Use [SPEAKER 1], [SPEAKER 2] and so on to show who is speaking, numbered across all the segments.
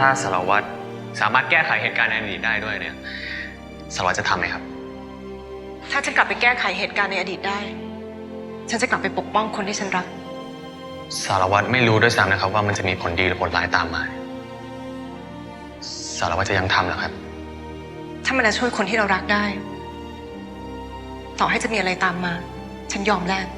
[SPEAKER 1] ถ้าสารวัตรสามารถแก้ไขเหตุการณ์ในอดีตได้ด้วยเนี่ยสารวัตรจะทำไหมครับ
[SPEAKER 2] ถ้าฉันกลับไปแก้ไขเหตุการณ์ในอดีตได้ฉันจะกลับไปปกป้องคนที่ฉันรัก
[SPEAKER 1] สารวัตรไม่รู้ด้วยซ้ำนะครับว่ามันจะมีผลดีหรือผลร้ายตามมาสารวัตรจะยังทำเหรอครับ
[SPEAKER 2] ถ้ามันจะช่วยคนที่เรารักได้ต่อให้จะมีอะไรตามมาฉันยอมแลก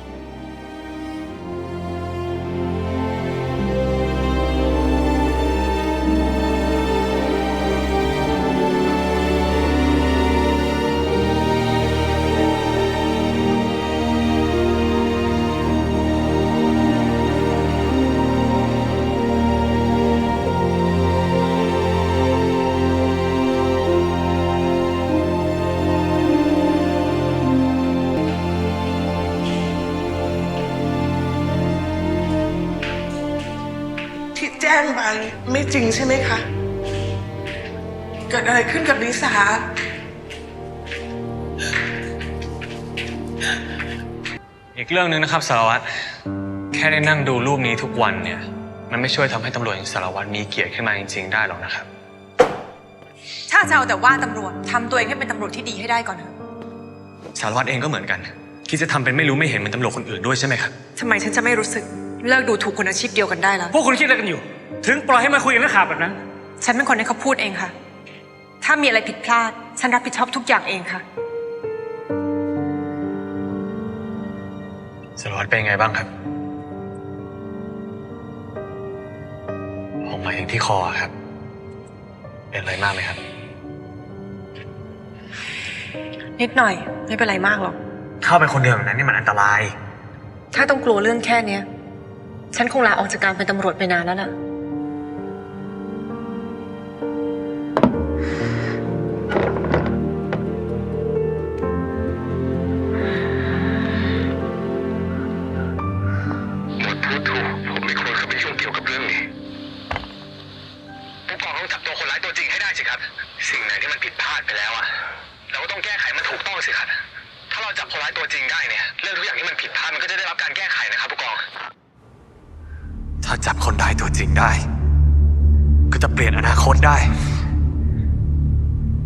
[SPEAKER 3] ที่แจ้งไปไม่จริงใช่ไหมคะเกิดอะไรขึ้นกับลิสา
[SPEAKER 1] อีกเรื่องหนึ่งนะครับสารวัตรแค่ได้นั่งดูรูปนี้ทุกวันเนี่ยมันไม่ช่วยทำให้ตำรวจอย่างสารวัตรมีเกียรติขึ้นมาจริงๆได้หรอกนะครับ
[SPEAKER 2] ถ้าจะเอาแต่ว่าตำรวจทำตัวเองให้เป็นตำรวจที่ดีให้ได้ก่อนเถอะ
[SPEAKER 1] สารวัตรเองก็เหมือนกันคิดจะทำเป็นไม่รู้ไม่เห็นเหมือนตำรวจคนอื่นด้วยใช่ไหมครับ
[SPEAKER 2] ทำไมฉันจะไม่รู้สึกเลิกดูถูกคนอาชีพเดียวกันได้แล้ว
[SPEAKER 4] พวกคุณคิดอะไรกันอยู่ถึงปล่อยให้มาคุยกันนักข่าวแบบนั้น
[SPEAKER 2] ฉันเป็นคนให้เขาพูดเองค่ะถ้ามีอะไรผิดพลาดฉันรับผิดชอบทุกอย่างเองค่ะ
[SPEAKER 1] สารวัตรเป็นไงบ้างครับผมหมายถึงที่คอครับเป็นอะไรมากไหมครับ
[SPEAKER 2] นิดหน่อยไม่เป็นไรมากหรอก
[SPEAKER 1] เข้าไปคนเดียวแบบนั้นนี่มันอันตราย
[SPEAKER 2] ถ้าต้องกลัวเรื่องแค่เนี้ยฉันคงลาออกจากการเป็นตำรวจไปนานแล้วน่ะ
[SPEAKER 5] พูดถูกผมไม่ควรเข้าไปยุ่งเกี่ยวกับเรื่องนี้ผู้กองต้องจับตัวคนร้ายตัวจริงให้ได้สิครับสิ่งไหนที่มันผิดพลาดไปแล้วอะเราก็ต้องแก้ไขมันถูกต้องสิครับถ้าเราจับคนร้ายตัวจริงได้เนี่ยเรื่องทุกอย่างที่มันผิดพลาดมันก็จะได้รับการแก้ไขนะครับผู้กอง
[SPEAKER 1] ถ้าจับคนร้ายตัวจริงได้ก็จะเปลี่ยนอนาคตได้